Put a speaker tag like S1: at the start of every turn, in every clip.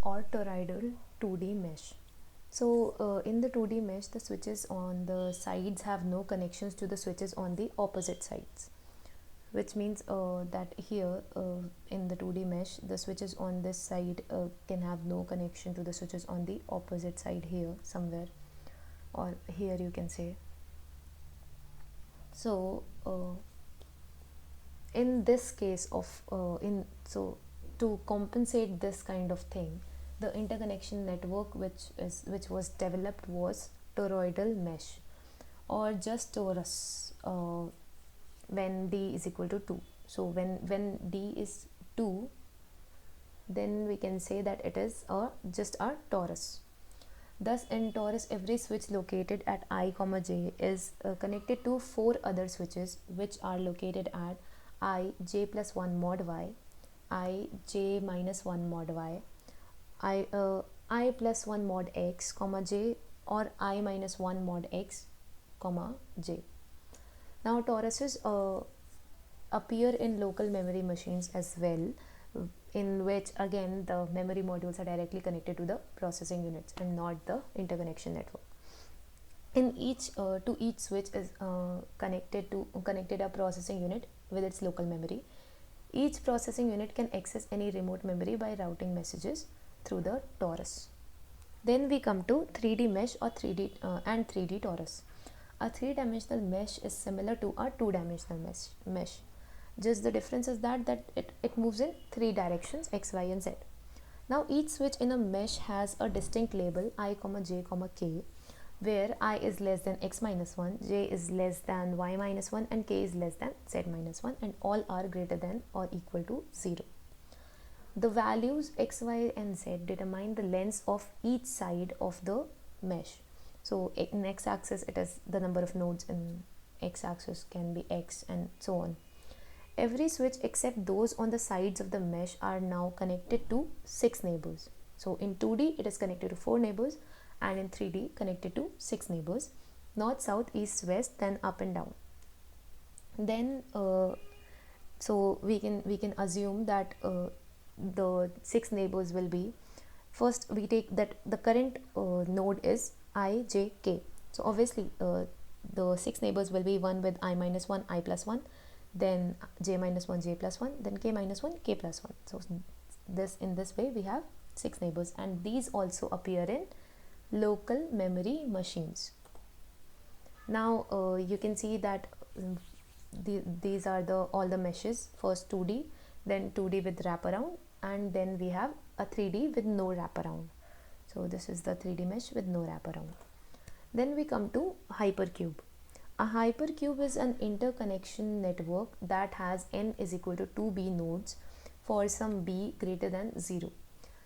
S1: or toroidal 2D mesh. So in the 2D mesh, the switches on the sides have no connections to the switches on the opposite sides, which means that here in the 2D mesh, the switches on this side can have no connection to the switches on the opposite side here somewhere, or here you can say. So in this case of to compensate this kind of thing, the interconnection network which was developed was toroidal mesh, or just torus when d is equal to 2. So when d is 2, then we can say that it is just a torus. Thus in torus, every switch located at I, j is connected to 4 other switches which are located at I j plus 1 mod y, I j minus 1 mod y, I plus 1 mod x, j, or I minus 1 mod x, j. Now toruses appear in local memory machines as well, in which again the memory modules are directly connected to the processing units and not the interconnection network. In each to each switch is connected a processing unit with its local memory. Each processing unit can access any remote memory by routing messages through the torus. Then we come to 3D mesh or 3D torus. A 3-dimensional mesh is similar to a 2-dimensional mesh. Just the difference is that it moves in 3 directions, x, y and z. Now each switch in a mesh has a distinct label I, j, k, where I is less than x minus 1, j is less than y minus 1 and k is less than z minus 1, and all are greater than or equal to 0. The values x, y and z determine the lengths of each side of the mesh. So in x-axis it is the number of nodes, in x-axis can be x, and so on. Every switch except those on the sides of the mesh are now connected to 6 neighbors. So in 2D it is connected to 4 neighbors, and in 3D connected to 6 neighbors: north, south, east, west, then up and down. Then so we can assume that the 6 neighbors will be, first we take that the current node is I, j, k. So obviously the 6 neighbors will be 1 with I minus 1, I plus 1, then j minus 1, j plus 1, then k minus 1, k plus 1. So in this way we have 6 neighbors, and these also appear in local memory machines. Now you can see that these are all the meshes. First 2D, then 2D with wraparound, and then we have a 3D with no wraparound. So this is the 3D mesh with no wraparound. Then we come to hypercube. A hypercube is an interconnection network that has n is equal to 2b nodes for some b greater than 0.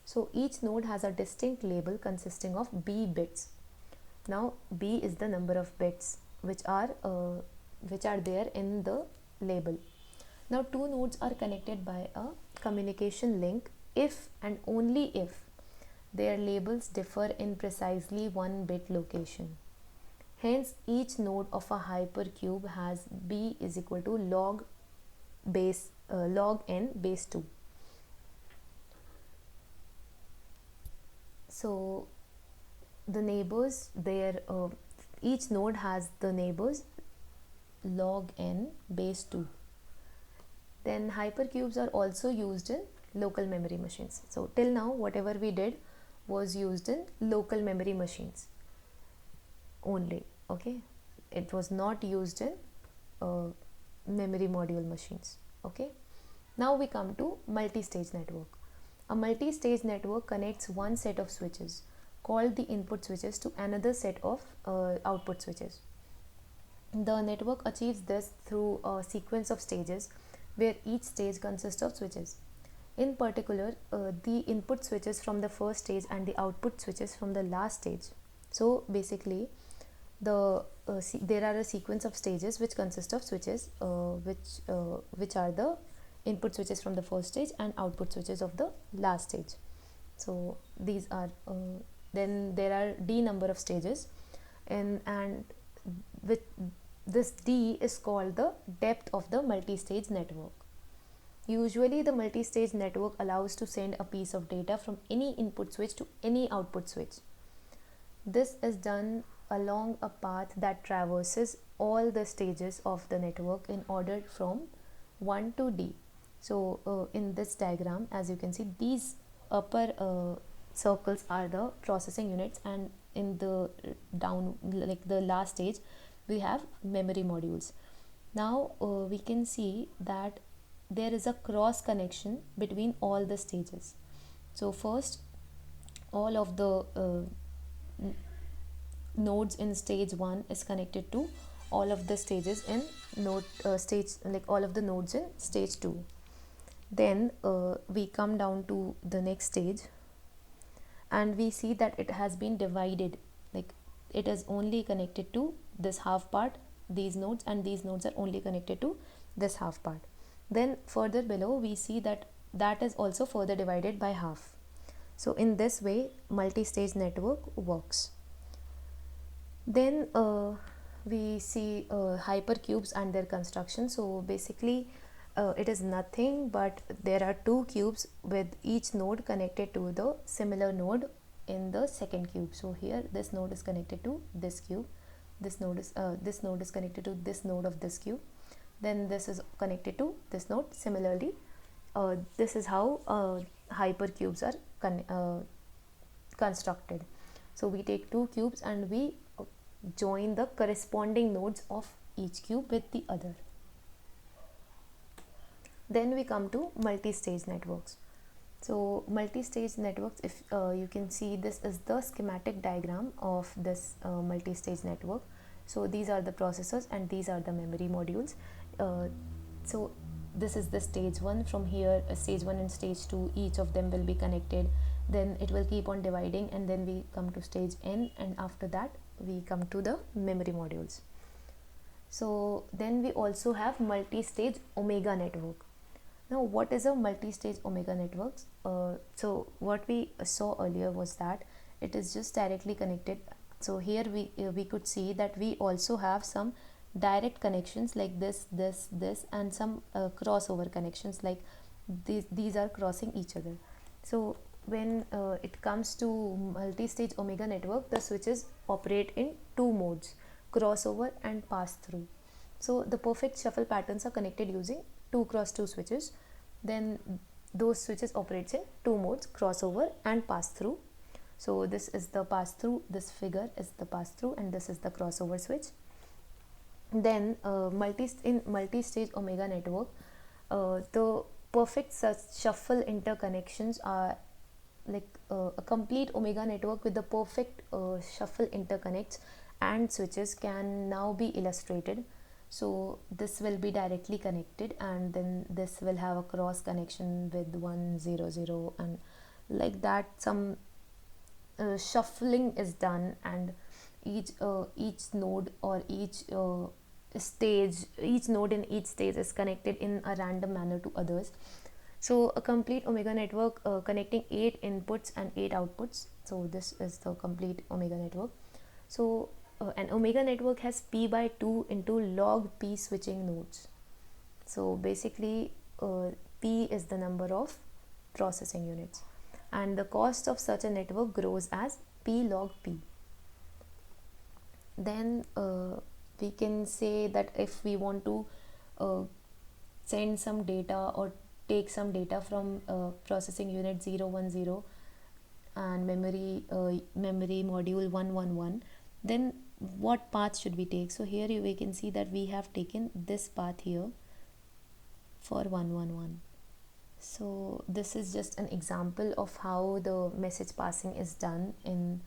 S1: So each node has a distinct label consisting of b bits. Now b is the number of bits which are there in the label. Now two nodes are connected by a communication link if and only if their labels differ in precisely 1 bit location. Hence each node of a hypercube has b is equal to log n base 2. So the neighbors each node has the neighbors log n base 2. Then hypercubes are also used in local memory machines. So till now whatever we did was used in local memory machines only. Okay, it was not used in memory module machines. Okay, now we come to multi-stage network. A multi-stage network connects one set of switches called the input switches to another set of output switches. The network achieves this through a sequence of stages where each stage consists of switches. In particular, the input switches from the first stage and the output switches from the last stage. So basically there are a sequence of stages which consist of switches which are the input switches from the first stage and output switches of the last stage. So these are then there are d number of stages, and with this d is called the depth of the multi-stage network. Usually, the multi-stage network allows to send a piece of data from any input switch to any output switch. This is done along a path that traverses all the stages of the network in order from 1 to D. So in this diagram, as you can see, these upper circles are the processing units, and in the down, like the last stage, we have memory modules. Now we can see that there is a cross connection between all the stages. So first, all of the nodes in stage 1 is connected to all of the stages in stage, like all of the nodes in stage 2. Then we come down to the next stage, and we see that it has been divided, like it is only connected to this half part, these nodes, and these nodes are only connected to this half part. Then further below we see that that is also further divided by half. So in this way multi-stage network works. Then we see hypercubes and their construction. So basically it is nothing but there are two cubes with each node connected to the similar node in the second cube. So here this node is connected to this cube, this node is connected to this node of this cube, then this is connected to this node. Similarly, this is how hypercubes are constructed. So we take two cubes and we join the corresponding nodes of each cube with the other. Then we come to multi-stage networks. So multi-stage networks, if you can see, this is the schematic diagram of this multi-stage network. So these are the processors and these are the memory modules. So this is the stage 1. From here, stage 1 and stage 2, each of them will be connected. Then it will keep on dividing, and then we come to stage n, and after that we come to the memory modules. So then we also have multi-stage omega network. Now what is a multi-stage omega network? So what we saw earlier was that it is just directly connected. So here we could see that we also have some direct connections like this, and some crossover connections like these are crossing each other. So when it comes to multi-stage omega network, the switches operate in two modes: crossover and pass-through. So the perfect shuffle patterns are connected using 2x2 switches. Then those switches operates in two modes: crossover and pass-through. So this is the pass-through, this figure is the pass-through, and this is the crossover switch. Then in multi-stage omega network, the perfect shuffle interconnections are like a complete omega network with the perfect shuffle interconnects and switches can now be illustrated. So this will be directly connected, and then this will have a cross connection with 1 0 0, and like that some shuffling is done, and each node or each node in each stage is connected in a random manner to others. So a complete omega network connecting 8 inputs and 8 outputs. So this is the complete omega network. So an omega network has p by 2 into log p switching nodes. So basically p is the number of processing units, and the cost of such a network grows as p log p. Then we can say that if we want to send some data or take some data from processing unit 010 and memory module 111, then what path should we take? So here we can see that we have taken this path here for 111. So this is just an example of how the message passing is done in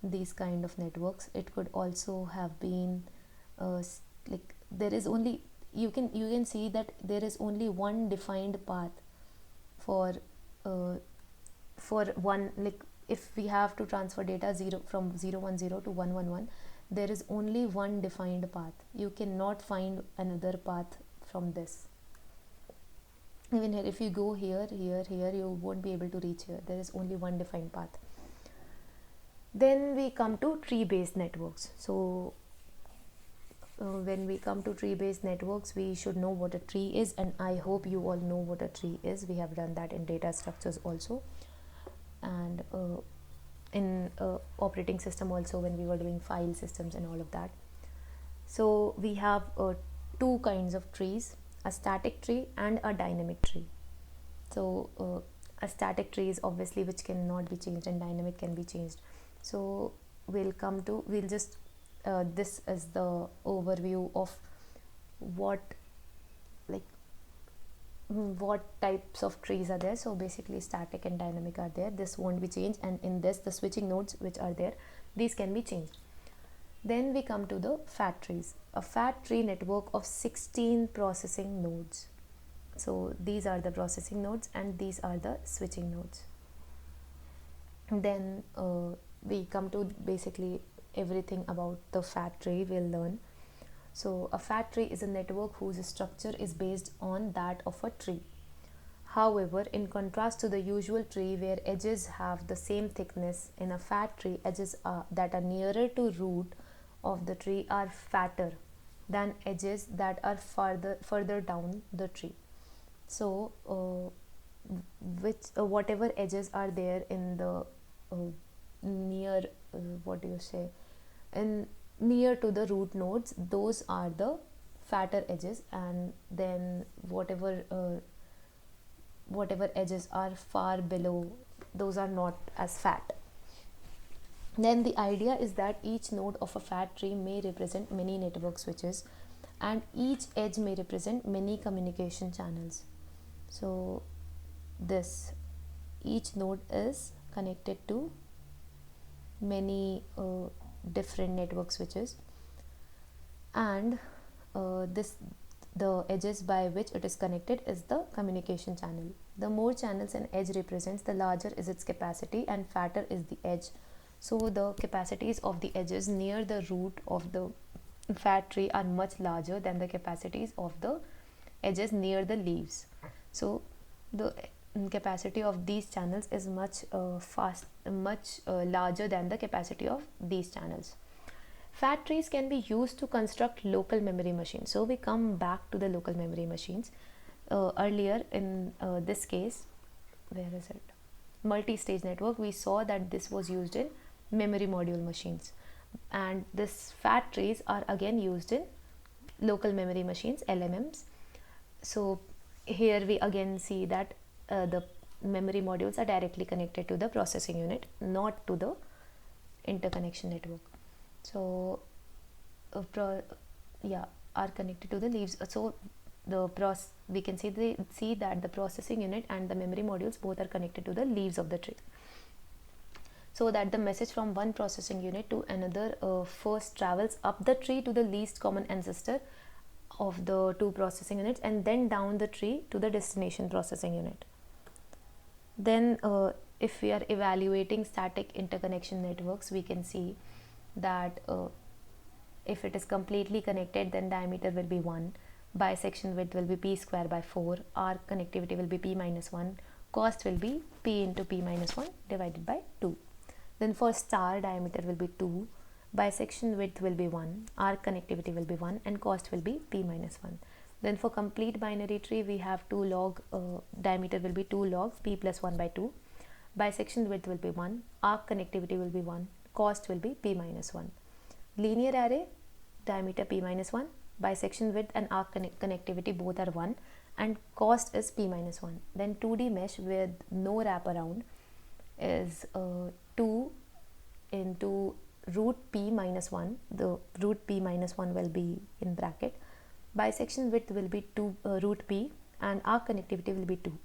S1: these kind of networks. It could also have been like there is only, you can see that there is only one defined path for one, like if we have to transfer data from 010 to 111, there is only one defined path. You cannot find another path from this. Even here, if you go here, you won't be able to reach here. There is only one defined path. Then we come to tree-based networks. So when we come to tree based networks, we should know what a tree is, and I hope you all know what a tree is. We have done that in data structures also, and in operating system also, when we were doing file systems and all of that. So we have two kinds of trees, a static tree and a dynamic tree. So a static tree is obviously which cannot be changed, and dynamic can be changed. So we'll just this is the overview of what like what types of trees are there. So basically static and dynamic are there, this won't be changed, and in this the switching nodes which are there, these can be changed. Then we come to the fat trees, a fat tree network of 16 processing nodes. So these are the processing nodes and these are the switching nodes. Then we come to basically everything about the fat tree we'll learn. So a fat tree is a network whose structure is based on that of a tree. However, in contrast to the usual tree where edges have the same thickness, in a fat tree, edges that are nearer to root of the tree are fatter than edges that are further down the tree. So whatever edges are there in the near near to the root nodes, those are the fatter edges, and then whatever edges are far below, those are not as fat. Then the idea is that each node of a fat tree may represent many network switches, and each edge may represent many communication channels. So each node is connected to many different network switches, and the edges by which it is connected is the communication channel. The more channels an edge represents, the larger is its capacity and fatter is the edge. So the capacities of the edges near the root of the fat tree are much larger than the capacities of the edges near the leaves. So the capacity of these channels is much larger than the capacity of these channels. Fat trees can be used to construct local memory machines. So we come back to the local memory machines. Earlier in this case, where is it? Multi-stage network, we saw that this was used in memory module machines, and this fat trees are again used in local memory machines, LMMs. So here we again see that the memory modules are directly connected to the processing unit, not to the interconnection network. So are connected to the leaves. So we can see that the processing unit and the memory modules both are connected to the leaves of the tree, so that the message from one processing unit to another first travels up the tree to the least common ancestor of the two processing units, and then down the tree to the destination processing unit. Then if we are evaluating static interconnection networks, we can see that if it is completely connected, then diameter will be 1, bisection width will be p square by 4, arc connectivity will be p minus 1, cost will be p into p minus 1 divided by 2. Then for star, diameter will be 2, bisection width will be 1, arc connectivity will be 1, and cost will be p minus 1. Then for complete binary tree, we have 2 log, diameter will be 2 log p plus 1 by 2, bisection width will be 1, arc connectivity will be 1, cost will be p minus 1. Linear array, diameter p minus 1, bisection width and arc connectivity both are 1, and cost is p minus 1. Then 2D mesh with no wraparound is 2 into root p minus 1. The root p minus 1 will be in bracket. Bisection width will be 2 root p, and arc connectivity will be 2.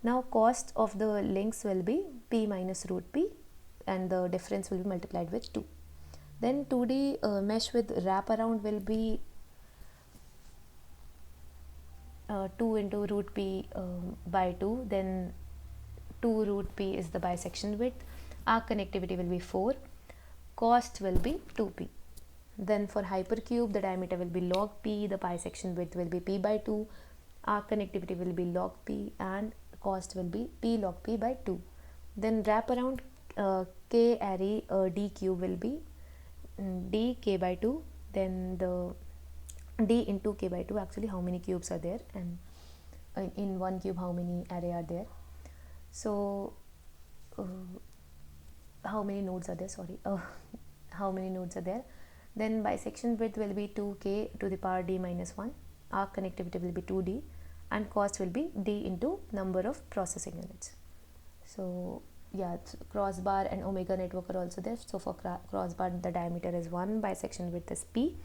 S1: Now cost of the links will be p minus root p, and the difference will be multiplied with 2. Then 2D mesh with wraparound will be 2 into root p by 2. Then 2 root p is the bisection width, arc connectivity will be 4, cost will be 2p. Then for hypercube, the diameter will be log p, the bisection width will be p by 2, arc connectivity will be log p, and cost will be p log p by 2. Then wraparound k array d cube will be d k by 2. Then the d into k by 2, actually how many cubes are there, and in one cube how many array are there. So uh, how many nodes are there, sorry, how many nodes are there. Then bisection width will be 2k to the power d minus 1, arc connectivity will be 2d, and cost will be d into number of processing units. So yeah, crossbar and omega network are also there. So for crossbar the diameter is 1, bisection width is p,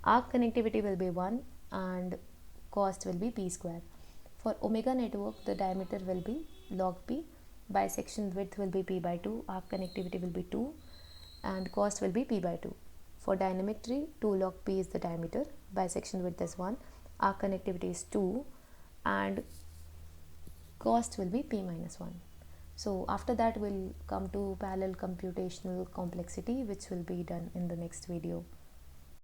S1: arc connectivity will be 1, and cost will be p square. For omega network the diameter will be log p, bisection width will be p by 2, arc connectivity will be 2, and cost will be p by 2. For dynamic tree, 2 log p is the diameter, bisection width is 1, arc connectivity is 2, and cost will be p minus 1. So after that we'll come to parallel computational complexity, which will be done in the next video.